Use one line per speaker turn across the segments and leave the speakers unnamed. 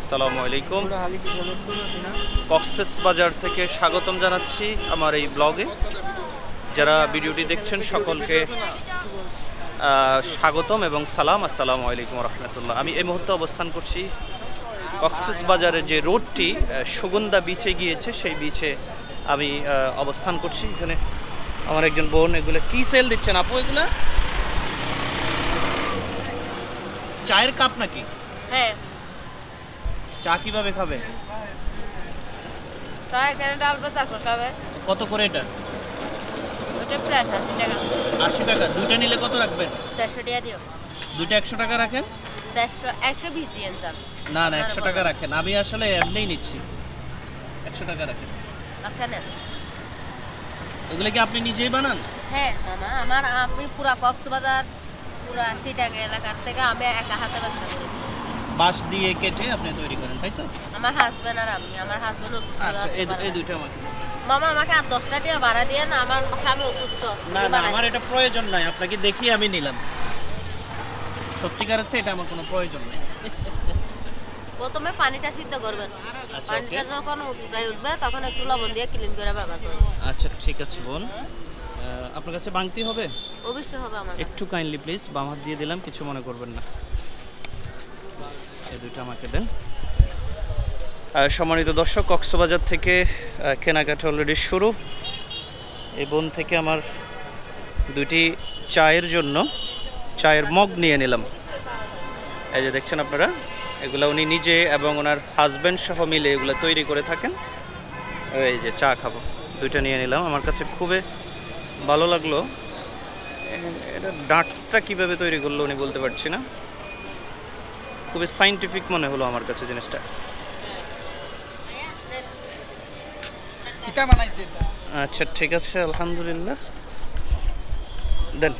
আসসালামু আলাইকুম। কক্সবাজার থেকে স্বাগতম জানাচ্ছি আমার এই ব্লগে। যারা ভিডিওটি দেখছেন সকলকে স্বাগতম এবং সালাম। আসসালামু আলাইকুম রহমতুল্লাহ। আমি এই মুহূর্তে অবস্থান করছি কক্সবাজারের যে রোডটি সুগন্ধা বিচে গিয়েছে, সেই বিচে আমি অবস্থান করছি। এখানে আমার একজন বোন এগুলো কি সেল দিচ্ছেন আপু? এগুলা চায়ের কাপ নাকি?
হ্যাঁ।
চা কিভাবে খাবে?
চা এখানে ডালবে, তারপর খাবে।
কত করে এটা?
ওটা প্রায় 80 টাকা।
80 টাকা। দুইটা নিলে কত রাখবেন?
150 টাকা দিও।
দুইটা 100 টাকা রাখেন।
120 দিয়েন যান।
না না, 100 টাকা রাখেন। আমি আসলে এমনিই নিচ্ছি। 100 টাকা রাখেন।
আচ্ছা নেন।
এগুলো কি আপনি নিজেই বানান?
হ্যাঁ মামা, আমি পুরা কক্সবাজার, পুরা চিটাগাং এলাকার থেকে আমি একা হাতে ব্যবসা করি।
বাঁশ দিয়ে কেটে আপনি তৈরি করেন, তাই তো?
আমার হাজবেন্ড আর আমি। আমার হাজবেন্ড অসুস্থ।
আচ্ছা, এই দুইটা আমাকে
মামা আমাকে আর 10 টাকা ভাড়া দিয়ে না, আমার স্বামী অসুস্থ।
না না, আমার এটা প্রয়োজন নাই। আপনাকে দেখি আমি নিলাম। সত্যিকারের তো এটা আমার কোনো প্রয়োজন নাই।
প্রথমে পানিটা সিদ্ধ করবেন।
আচ্ছা,
পানিটা যখন উঠবে তখন একটু লবণ দিয়ে ক্লিন করে ব্যবহার করবেন।
আচ্ছা ঠিক আছে বোন। আপনার কাছে বাংতি হবে?
অবশ্যই হবে আমার।
একটু কাইন্ডলি প্লিজ। বাম হাত দিয়ে দিলাম, কিছু মনে করবেন না। এই দুইটা আমাকে দেন। সম্মানিত দর্শক, কক্সবাজার থেকে কেনাকাটা অলরেডি শুরু। এই বোন থেকে আমার দুটি চায়ের জন্য চায়ের মগ নিয়ে নিলাম। এই যে দেখছেন আপনারা, এগুলো উনি নিজে এবং ওনার হাজব্যান্ড সহ মিলে এগুলো তৈরি করে থাকেন। এই যে চা খাবো, দুইটা নিয়ে নিলাম। আমার কাছে খুবই ভালো লাগলো। এটা ডাঁটটা কীভাবে তৈরি করলো উনি বলতে পারছি না, খুবই সাইন্টিফিক মনে হলো আমার কাছে জিনিসটা। আচ্ছা ঠিক আছে, আলহামদুলিল্লাহ। দেন।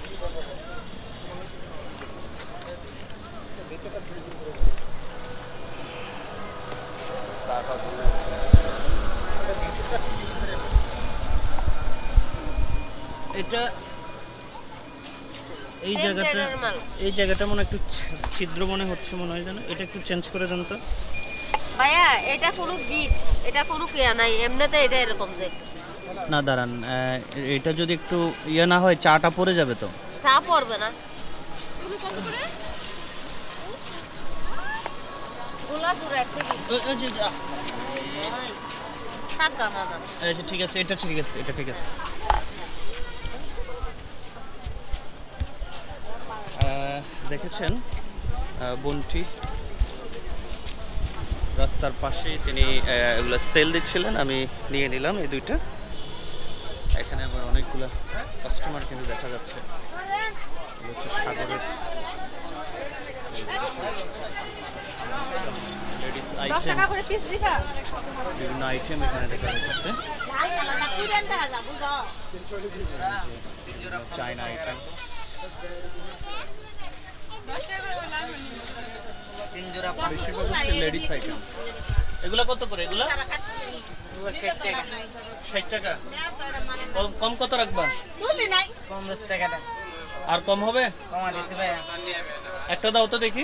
এটা এই জায়গাটা মনে একটু ছিদ্র মনে হচ্ছে, মনে হয় যেন এটা একটু চেঞ্জ করে দেন তো
ভাইয়া। এটা কোনো গিট, এটা কোনো কেয়া নাই, এমনিতে এটা এরকম যে।
না দাঁড়ান, এটা যদি একটু ইয়ে না হয় চাটা পড়ে যাবে তো।
চা পড়বে না। গোলা দূর 120। সাগা মামা।
আচ্ছা ঠিক আছে, এটা ঠিক আছে, এটা ঠিক আছে। দেখেছেন বোনটি রাস্তার পাশে তিনি এগুলো সেল দিচ্ছিলেন, আমি নিয়ে নিলাম এই দুইটা। এখানে আবার অনেকগুলো কাস্টমার কিন্তু দেখা যাচ্ছে। হচ্ছে সাগরের বিভিন্ন আইটেম এখানে দেখা যাচ্ছে। চায়না আইটেম, বেশিরভাগ হচ্ছে লেডিস আইটেম। এগুলা কত করে? এগুলা 60 টাকা। কম কত রাখবা? আর কম হবে? একটা দাও তো দেখি।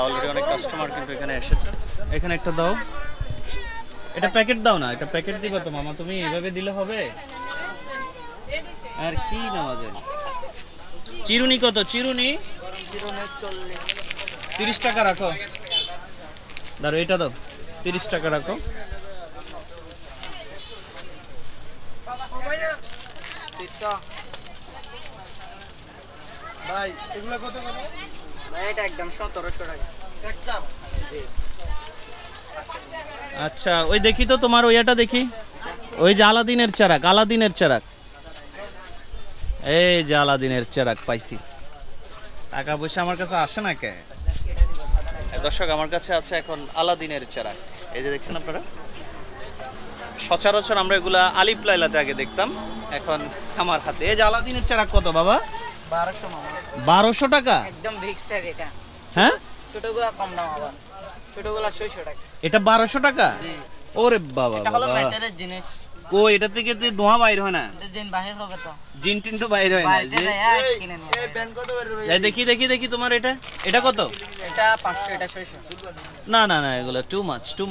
অলরেডি অনেক কাস্টমার কিন্তু এখানে এসেছে। এখানে একটা দাও। এটা প্যাকেট দাও না, এটা প্যাকেট দিবা তো মামা, তুমি এভাবে দিলে হবে? আর কি নেওয়া যায়? চিরুনি কত? চিরুনি 30 টাকা রাখো। ধরো এটা দাও, 30 টাকা রাখো।
ভাই এগুলা কত করে? ভাই এটা একদম 1700 টাকা একদম।
আচ্ছা ওই দেখি তো তোমার ওইটা দেখি, ওই যে আলাদিনের চারাক, আলাদিনের চারাক। এই যে আলাদিনের চারাক পাইছি। টাকা পয়সা আমার কাছে আসে না কে দর্শক? আমার কাছে আছে এখন আলাদিনের চারাক। এই যে দেখছেন আপনারা, সচরাচর আমরা এগুলা আলিফ লাইলাতে আগে দেখতাম, এখন আমার হাতে। এই যে আলাদিনের চারাক কত বাবা?
1200 মামা।
1200 টাকা?
একদম ফিক্সড এটা।
হ্যাঁ
ছোটগুলা কম দাম আবার ছোটগুলা 600 টাকা
এটা 1200 টাকা
জি
ওরে বাবা
এটা হলো
বাবা
মেটালের জিনিস
ও এটা থেকে তো ধোঁয়া বাইর হয় না
এটা দিন বাহির হবে তো
জিন টিন তো বাইর হয় না
বাইরে
যে
যায় কিনে নিয়ে
এই ব্যান্ড কত বের হবে?
এই দেখি দেখি দেখি তোমার এটা কত
এটা 500 এটা 600
না না না এগুলো too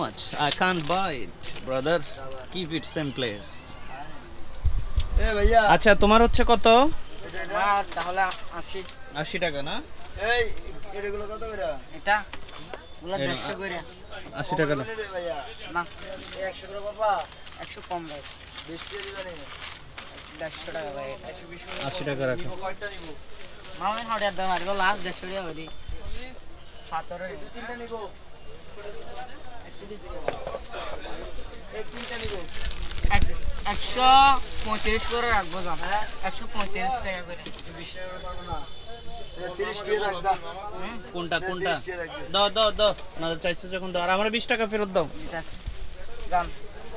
much I can't buy it brother keep it same place
এ ভাইয়া
আচ্ছা তোমার হচ্ছে কত
আর তাহলে 80
80 টাকা না
এই এগুলো কত বের হবে?
এটা গুলা
এই
150 করে
80 টাকা না
রে ভাইয়া
না
100 করে বাবা
100 কম ভাই
20 টাকা দিবেন
150 টাকা ভাই
120
80 টাকা রাখো
কয়টা নিব
মামে হাড়ে দাম আর লাস্ট 150 টাকা হলি 17
তিনটা নিব এই তিনটা নিব
135 করে রাখবো দাম 135 টাকা করে
20 টাকা পাবো না 30 টাকা রাখ দা
কোনটা
30 টাকা রাখবে
দাও না চাইছো যখন দাও আর আমার 20 টাকা ফেরত দাও
ঠিক আছে দাম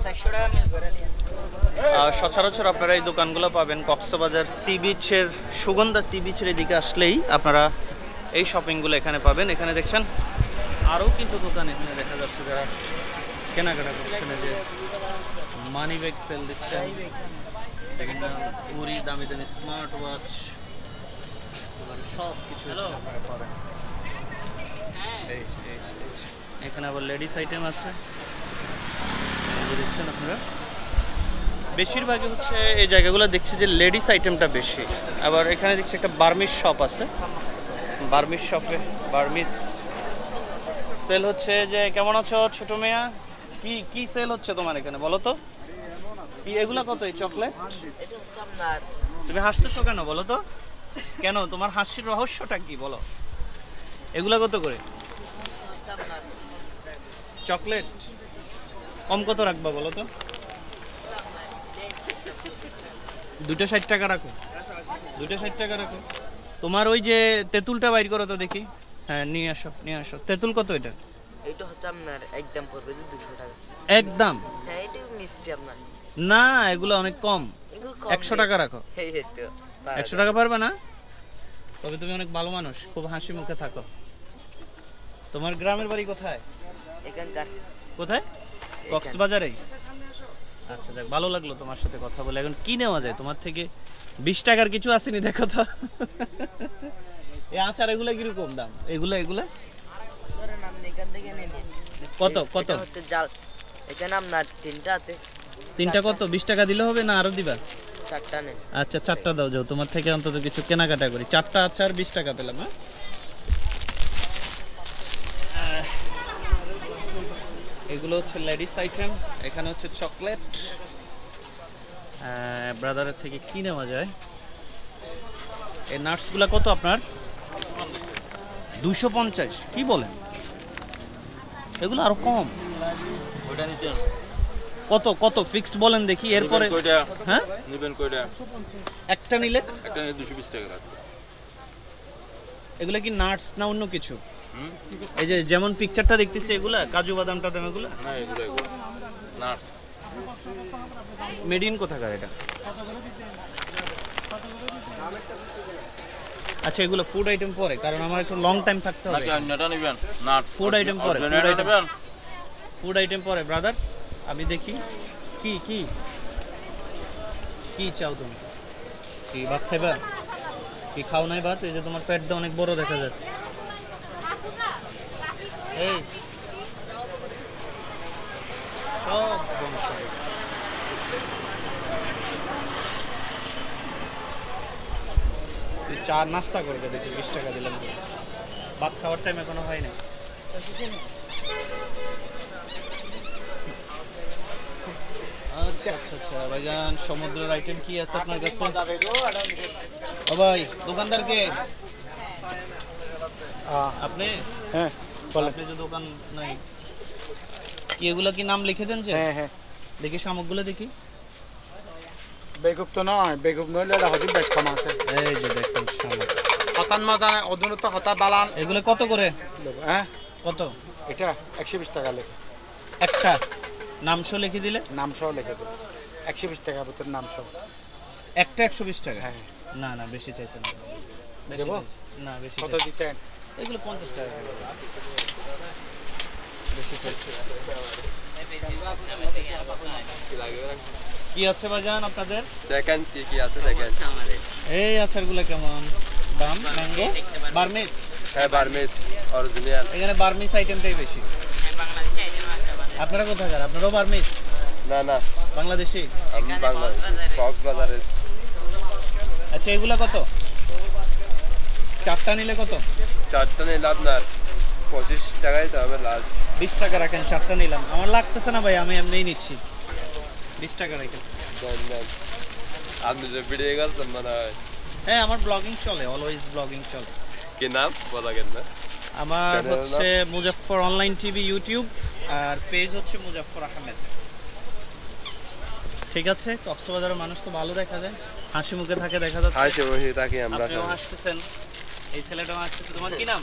400 টাকা মিল করে নিয়ে
সচরাচর আপনারা এই দোকানগুলো পাবেন কক্সবাজার সি বিচের সুগন্ধা সি বিচের এদিকে আসলেই আপনারা এই শপিংগুলো এখানে পাবেন এখানে দেখছেন আরও কিন্তু দোকান এখানে দেখা যাচ্ছে যারা কেনাকাটা করছেন এই যে মানি ব্যাগ সেল দিচ্ছেন দেখেন না পুরি দামি দামি স্মার্ট ওয়াচ সব কিছু আপনারা পাবেন এই। এখানে আবার লেডিস আইটেম আছে এই যে দেখছেন আপনারা বেশিরভাগই হচ্ছে এই জায়গাগুলো দেখছি যে লেডিস আইটেমটা বেশি আবার এখানে দেখছি একটা বার্মিস শপ আছে বার্মিস শপে বার্মিস সেল হচ্ছে যে কেমন আছো ছোট মেয়া কি সেল হচ্ছে তোমার এখানে বলো তো কি এগুলা কত এই চকলেট
এটা হচ্ছে আপনার
তুমি হাসতেছো কেন বলো তো কেন তোমার হাসির রহস্যটা কি বলো এগুলা কত করে চকলেট কম কত রাখবা বলো তো দুটো 60 টাকা রাখো দুটো 60 টাকা রাখো তোমার ওই যে তেঁতুলটা বাইর করো তো দেখি হ্যাঁ নিয়ে আসো তেঁতুল কত এটা
এটা হচ্ছে আপনার একদম পড়বে 200 টাকা
একদম
হ্যাঁ এটা মিষ্টি আপনার
না এগুলো অনেক কম
এগুলো
100 টাকা রাখো
এই তো
100 টাকা পারবে না তবে তুমি অনেক ভালো মানুষ খুব হাসি মুখে থাকো তোমার গ্রামের বাড়ি কোথায়
এখানকার
কোথায় কক্সবাজারেই আচ্ছা যাক ভালো লাগলো তোমার সাথে কথা বলে এখন কি নেওয়া যায় তোমার থেকে 20 টাকার কিছু আসেনি দেখো তো এই আচার এগুলা কিরকম দাম এগুলা
ধরেন আপনি এখান থেকে নেবেন
কত
এটা হচ্ছে জাল এখানে আপনার তিনটা আছে
তিনটা কত 20 টাকা দিলে হবে না আরো দিবা
চারটা নেন
আচ্ছা চারটা দাও যাও তোমার থেকে অন্তত কিছু কেনাকাটা করি চারটা আচার 20 টাকা পেলাম হ্যাঁ এগুলো হচ্ছে লেডিস আইটেম এখানে হচ্ছে চকলেট ব্রাদারের থেকে কি নেওয়া যায় এই নাটসগুলো কত আপনার 250 কি বলেন এগুলো আরো কম
ওটা নিতে
কত ফিক্সড বলেন দেখি এরপরে
কয়টা
হ্যাঁ
নেবেন কয়টা
একটা নিলে
একটা নিয়ে 220 টাকা রাখবে
এগুলো কি নাটস না অন্য কিছু এই যে যেমন পিকচারটা দেখতেছি এগুলা কাজু বাদাম টাদাম এগুলা
না এগুলো নাটস
মেড ইন কোথাকার এটা আচ্ছা এগুলো ফুড আইটেম পরে কারণ আমার একটু লং টাইম থাকতে হবে
নাকি অন্যটা নেবেন নাট
ফুড আইটেম পরে
নেবেন
ফুড আইটেম পরে ব্রাদার আমি দেখি কি কি কি চাও তুমি কি ভাত খাইবা কি খাও নাই ভাত এই যে তোমার পেটটা অনেক বড় দেখা যাচ্ছে এই সব বংশ চা নাস্তা করবে দেখি 20 টাকা দিলাম ভাত খাওয়ার টাইম এখনো হয় না আচ্ছা ভাইজান সমুদ্রের আইটেম কি আছে আপনার কাছে ও ভাই দোকানদার কে আপনি
হ্যাঁ
আপনি যে দোকান নাই কি এগুলা কি নাম লিখে দেন যে
হ্যাঁ
দেখি সামগ্রীগুলো দেখি
বেগুপ তো নয় বেগুপ নইলে এটা হদিন বেশ কম আছে
এই যে দেখুন সামগ্রী
হতান মাজা অধুনত হতা বালান
এগুলো কত করে
হ্যাঁ
কত
এটা 120 টাকা লেখে
একটা নাম সহ লিখে দিলে
নাম সহ লিখে দেবো 120 টাকা ভিতর নাম সহ
একটা 120 টাকা
হ্যাঁ
না না বেশি চাইছেন না বেশি
দেবো?
চাইছেন। না বেশি
কত
চাইছেন।
দিতেন
এগুলো 50 টাকা করে। বেশি খাচ্ছে। কি আছে বাজান আপনাদের?
দেখেন কি কি আছে দেখেন।
এই আচারগুলো কেমন দাম? Mango Burmese.
হ্যাঁ বার্মিস অরিজিনাল।
এখানে বার্মিস আইটেমটাই বেশি। আপনারা কোথাকার? আপনারাও বার্মিস?
না না
বাংলাদেশি?
আমি বাংলাদেশ কক্সবাজারের।
আচ্ছা এগুলা কত? চারটা নিলে কত?
চারটা নিলে আপনার 25 টাকায় তো হবে লাস্ট।
20 টাকা রাখেন, চারটা নিলাম। আমার লাগতেছে না ভাই, আমি এমনিই নিচ্ছি। 20 টাকা রাখেন।
দেন দেন। আপনি যে ভিডিও করছেন মনে হয়।
হ্যাঁ আমার ব্লগিং চলে, অলওয়েজ ব্লগিং চলে।
কি নাম বলা গেল না?
আমার
চ্যানেলের
হচ্ছে মুজাফফর অনলাইন টিভি ইউটিউব, আর পেজ হচ্ছে মুজাফফর আহমেদ। ঠিক আছে, কক্সবাজারের মানুষ তো ভালো দেখা যায়, হাসি মুখে থাকে দেখা যাচ্ছে।
হাসি বসে থাকি আমরা।
আপনিও হাসতেছেন, এই ছেলেটাও হাসতেছে। তোমার কি নাম?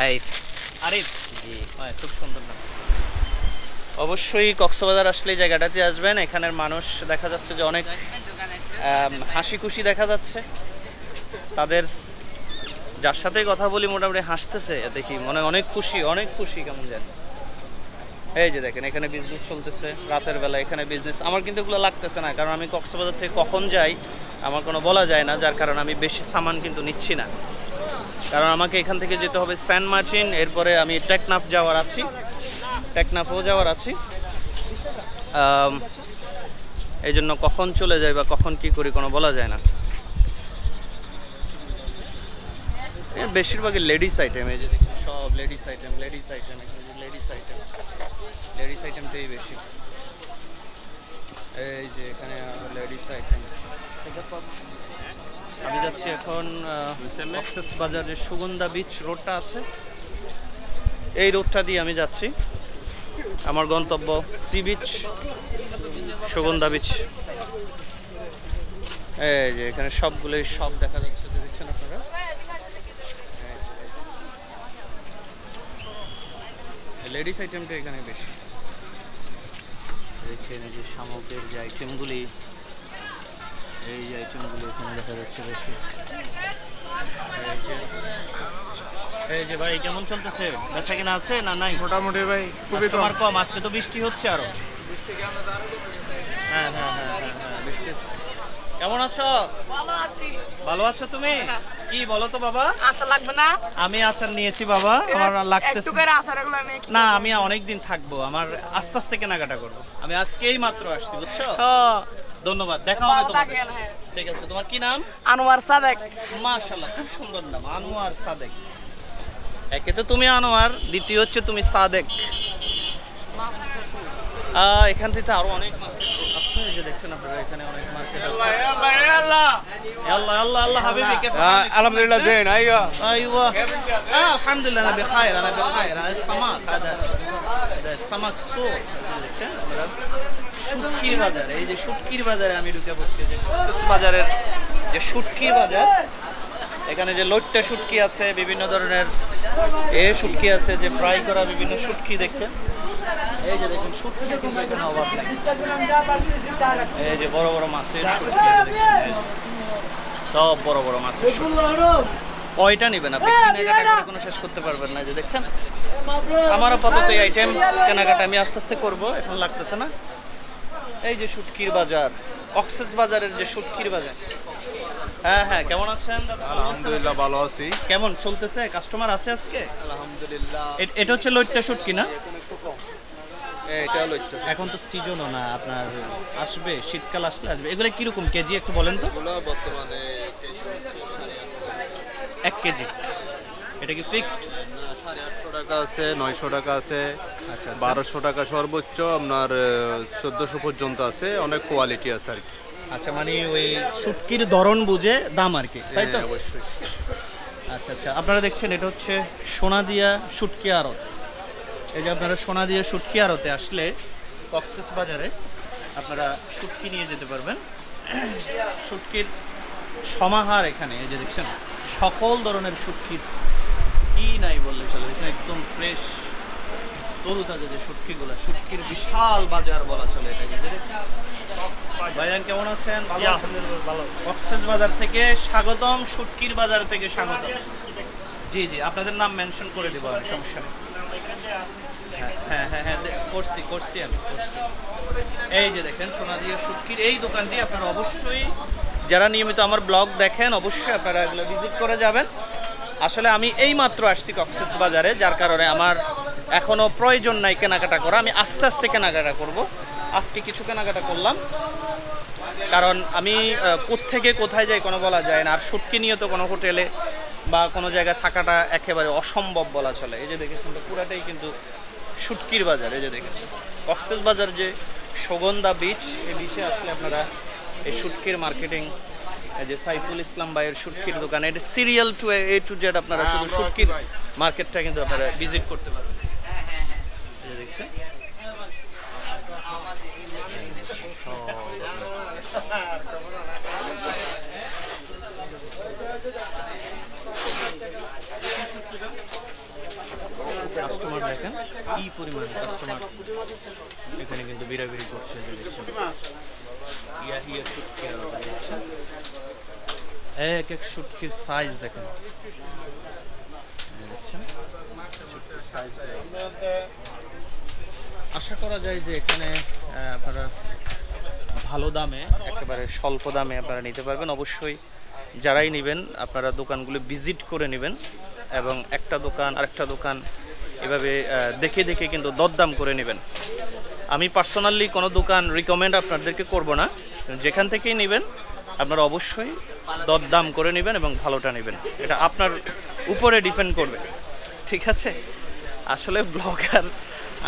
আরিফ।
আরিফ? জি। খুব সুন্দর নাম। অবশ্যই কক্সবাজার আসলে এই জায়গাটাতে আসবেন। এখানের মানুষ দেখা যাচ্ছে যে অনেক হাসি খুশি দেখা যাচ্ছে। তাদের যার সাথেই কথা বলি মোটামুটি হাসতেছে দেখি, মনে অনেক খুশি কেমন জানি। এই যে দেখেন এখানে বিজনেস চলতেছে রাতের বেলা, এখানে বিজনেস। আমার কিন্তু এগুলো লাগতেছে না, কারণ আমি কক্সবাজার থেকে কখন যাই আমার কোনো বলা যায় না, যার কারণে আমি বেশি সামান কিন্তু নিচ্ছি না। কারণ আমাকে এখান থেকে যেতে হবে সেন্ট মার্টিন, এরপরে আমি টেকনাফ যাওয়ার আছি, টেকনাফও যাওয়ার আছি। এই জন্য কখন চলে যাই বা কখন কি করি কোনো বলা যায় না। বেশিরভাগই লেডিস আইটেম, এই যে দেখুন সব লেডিস আইটেম, লেডিস আইটেমটাই বেশি। এই যে এখানে লেডিস আইটেম। আমি যাচ্ছি এখন কক্সেস বাজার, যে সুগন্ধা বিচ রোডটা আছে এই রোডটা দিয়ে আমি যাচ্ছি। আমার গন্তব্য সি বিচ, সুগন্ধা বিচ। এই যে এখানে সবগুলোই সব দেখা যাচ্ছে, দেখছেন আপনারা। লেডিস আইটেমটা এখানে বেশি দেখছেন, এই যে শামুকের যে আইটেমগুলি, এই যে আইটেমগুলি এখানে দেখা যাচ্ছে বেশি। এই যে ভাই কেমন চলতেছে, বেচা কিনা আছে না নাই?
মোটামুটি ভাই খুবই
কাস্টমার কম, আজকে তো বৃষ্টি হচ্ছে আরো। হ্যাঁ বৃষ্টি। কেমন আছো? ভালো আছো তুমি? কি বলো তো বাবা?
আচার লাগবে না?
আমি আচার নিয়েছি বাবা, আমার লাগতেছে
একটু করে আচারগুলো নিয়ে
না। আমি অনেক দিন থাকবো, আমার আস্তে আস্তে কেনাকাটা করবো। আমি আজকেই মাত্র আসছি, বুঝছো? ধন্যবাদ, দেখা হবে তোমাদের সাথে। ঠিক আছে, তোমার কি নাম?
আনোয়ার সাদেক।
মাশাআল্লাহ, খুব সুন্দর নাম, আনোয়ার সাদেক। একে তো তুমি আনোয়ার, দ্বিতীয় হচ্ছে তুমি সাদেক। এখান থেকে আরো অনেক মার্কেট আছে, এই যে দেখছেন আপনারা এখানে অনেক মার্কেট আছে। আল্লাহ হাবিবি, كيف حالك؟
আলহামদুলিল্লাহ দেন আইয়া।
ايوه الحمد لله انا بخير هذا السمك، هذا السمك سوق দেখছেন আপনারা। শুটকির বাজার, এই যে শুটকির বাজারে আমি ঢুকে পড়ছি, যে কক্সেস বাজারের যে শুটকির বাজার। এখানে যে লইট্টা শুটকি আছে, বিভিন্ন ধরনের শুটকি আছে, যে ফ্রাই করা বিভিন্ন শুটকি দেখছেন। এই যে দেখুন শুটকি কিন্তু এখানে অভাব নেই। এই যে বড় বড় মাছের শুটকি দেখছেন, সব বড় বড় মাছের শুটকি। কয়টা নেবেন আপনি? কেনাকাটা করে কোনো শেষ করতে পারবেন না। যে দেখছেন আমার আপাতত এই আইটেম কেনাকাটা আমি আস্তে আস্তে করবো, এখন লাগতেছে না। এই যে শুটকির বাজার, কক্সেস বাজারের যে শুটকির বাজার। হ্যাঁ কেমন আছেন দাদা?
আলহামদুলিল্লাহ ভালো আছি।
কেমন চলতেছে? কাস্টমার আছে আজকে?
আলহামদুলিল্লাহ।
এটা হচ্ছে লইট্টা শুটকি না?
এটা হলো একটু।
এখন তো সিজনও না, আপনার আসবে, শীতকাল আসলে আসবে। এগুলো কিরকম কেজি একটু বলেন তো?
এগুলো বর্তমানে
1 কেজি। এটা কি ফিক্সড?
850 টাকা আছে, 900 টাকা আছে,
আচ্ছা
1200 টাকা সর্বোচ্চ, আপনার 1400 পর্যন্ত আছে। অনেক কোয়ালিটি আছে আর কি।
আচ্ছা, মানে ওই শুটকির ধরন বুঝে দাম আর কি, তাই তো?
হ্যাঁ, অবশ্যই।
আচ্ছা আপনারা দেখছেন এটা হচ্ছে সোনাদিয়া শুটকি আড়ত। এই যে আপনারা সোনাদিয়া শুটকি আড়তে আসলে কক্সেস বাজারে আপনারা শুটকি নিয়ে যেতে পারবেন। শুটকির সমাহার এখানে, এই যে দেখছেন সকল ধরনের শুটকির কি নাই বললে চলে। দেখছেন একদম ফ্রেশ তরুতাজা যে শুটকিগুলো, শুটকির বিশাল বাজার বলা চলে এটাকে। ভাইজান কেমন আছেন? ভালো আছেন? ভালো। কক্সেস বাজার থেকে স্বাগতম, শুটকির বাজার থেকে স্বাগতম। জি জি, আপনাদের নাম মেনশন করে দেবো আমি, সমস্যা নেই। হ্যাঁ হ্যাঁ হ্যাঁ করছি আমি করছি। এই যে দেখেন সোনাদিয়া শুটকির এই দোকানটি আপনারা অবশ্যই যারা নিয়মিত আমার ব্লগ দেখেন অবশ্যই আপনারা এগুলো ভিজিট করে যাবেন। আসলে আমি এই মাত্র আসছি কক্সবাজারে, যার কারণে আমার এখনও প্রয়োজন নাই কেনাকাটা করা, আমি আস্তে আস্তে কেনাকাটা করব। আজকে কিছু কেনাকাটা করলাম, কারণ আমি কোত্থেকে কোথায় যাই কোনো বলা যায় না। আর শুটকি নিয়ে তো কোনো হোটেলে বা কোনো জায়গায় থাকাটা একেবারে অসম্ভব বলা চলে। এই যে দেখেছেন পুরাটাই কিন্তু শুটকির বাজার। এই যে দেখেছেন কক্সবাজার যে সুগন্ধা বিচ, এই বিচে আসলে আপনারা এই শুটকির মার্কেটিং, এই যে সাইফুল ইসলাম ভাইয়ের শুটকির দোকান, এটা serial two A to Z আপনারা শুধু শুটকির মার্কেটটা কিন্তু আপনারা ভিজিট করতে পারবেন। এই যে দেখছেন কাস্টমার দেখেন কি পরিমাণ কাস্টমার এখানে কিন্তু বিড়াবিড়ি করছে। এক এক শুটকির সাইজ দেখেন, আশা করা যায় যে এখানে আপনারা ভালো দামে, একেবারে স্বল্প দামে আপনারা নিতে পারবেন। অবশ্যই যারাই নেবেন আপনারা দোকানগুলো ভিজিট করে নেবেন এবং একটা দোকান আরেকটা দোকান এভাবে দেখে দেখে কিন্তু দরদাম করে নেবেন। আমি পার্সোনালি কোনো দোকান রিকমেন্ড আপনাদেরকে করব না, যেখান থেকেই নেবেন আপনারা অবশ্যই দরদাম করে নেবেন এবং ভালোটা নেবেন, এটা আপনার উপরে ডিপেন্ড করবে, ঠিক আছে? আসলে ব্লগার,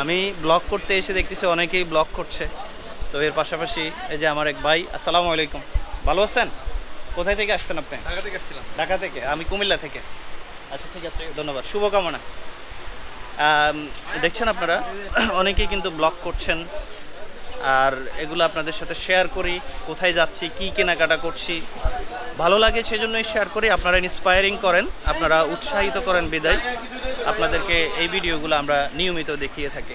আমি ব্লগ করতে এসে দেখতেছি অনেকেই ব্লগ করছে, তো এর পাশাপাশি এই যে আমার এক ভাই, আসসালামু আলাইকুম, ভালো আছেন? কোথায় থেকে আসছেন আপনি?
ঢাকা থেকে আসছিলাম।
ঢাকা থেকে, আমি কুমিল্লা থেকে। আচ্ছা ঠিক আছে, ধন্যবাদ, শুভকামনা। দেখছেন আপনারা অনেকেই কিন্তু ব্লগ করছেন, আর এগুলো আপনাদের সাথে শেয়ার করি, কোথায় যাচ্ছি, কি কেনাকাটা করছি, ভালো লাগে সেজন্যই শেয়ার করি। আপনারা ইন্সপায়ারিং করেন, আপনারা উৎসাহিত করেন বিদায় আপনাদেরকে এই ভিডিওগুলো আমরা নিয়মিত দেখিয়ে থাকি।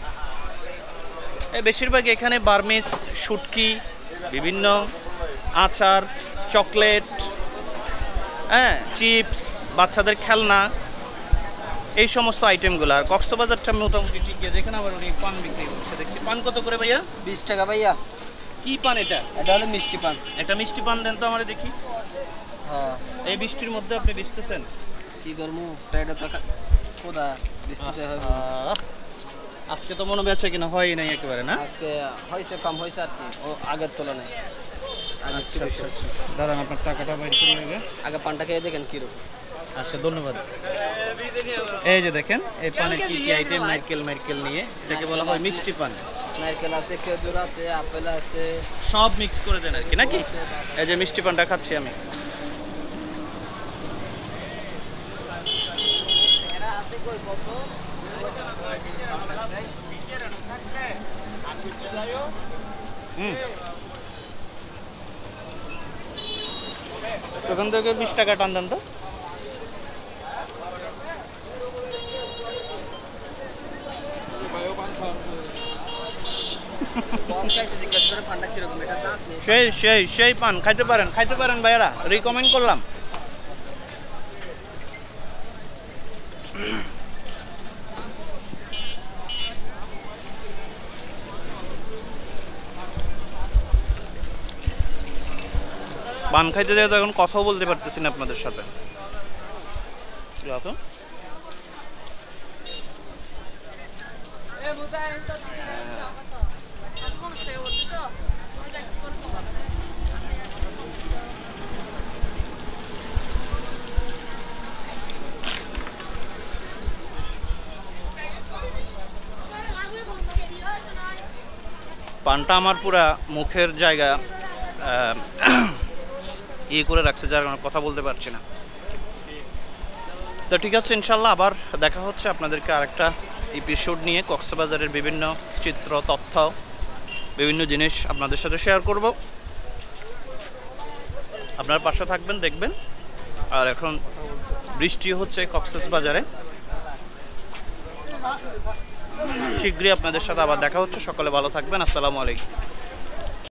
বেশিরভাগ এখানে বার্মিস, শুটকি, বিভিন্ন আচার, চকলেট, হ্যাঁ চিপস, বাচ্চাদের খেলনা, এই সমস্ত আইটেমগুলো। আর কক্সবাজারটা মোটামুটি ঠিকই আছে। এখানে আবার উনি পান বিক্রি করছে দেখছি। পান কত করে ভাইয়া?
20 টাকা ভাইয়া।
কি পান এটা?
এটা হলো মিষ্টি পান।
একটা মিষ্টি পান দেন তো আমরা দেখি।
হ্যাঁ,
এই বৃষ্টির মধ্যে আপনি বেচতেছেন?
কি করবো, এটা তো খোদা বৃষ্টিতে হবে।
আজকে তো মনে বেচে কিনা হয় নাই একেবারে, না?
আজকে হয়েছে, কম হয়েছে আর কি, ও আগের তুলনায়।
আচ্ছা আচ্ছা, দাঁড়ান আপনার টাকাটা বাইর করে নেবে।
আগে পানটা খেয়ে দেখেন কিরকম।
আচ্ছা ধন্যবাদ। এই যে দেখেন এই পানের কি কি আইটেম, নারকেল নিয়ে, এটাকে বলা হয় মিষ্টি পান।
নারকেল আছে, খেজুর আছে, আপেল আছে,
সব মিক্স করে দেন আর কি, নাকি? এই যে মিষ্টি পানটা খাচ্ছি আমি। ওখান থেকে 20 টাকা টান দেন তো। সেই পান খাইতে পারেন ভাইয়ারা, রিকমেন্ড করলাম। পান খাইতে যেয়ে তো এখন কথাও বলতে পারতেছি না আপনাদের সাথে। পানটা আমার পুরা মুখের জায়গা করে রাখছে, যার কারণে কথা বলতে পারছি না। তো ঠিক আছে, ইনশাল্লাহ আবার দেখা হচ্ছে আপনাদেরকে আরেকটা এপিসোড নিয়ে। কক্সবাজারের বিভিন্ন চিত্র, তথ্য, বিভিন্ন জিনিস আপনাদের সাথে শেয়ার করব। আপনারা পাশে থাকবেন, দেখবেন। আর এখন বৃষ্টি হচ্ছে কক্সবাজারে, শীঘ্রই আপনাদের সাথে আবার দেখা হচ্ছে। সকলে ভালো থাকবেন, আসসালামু আলাইকুম।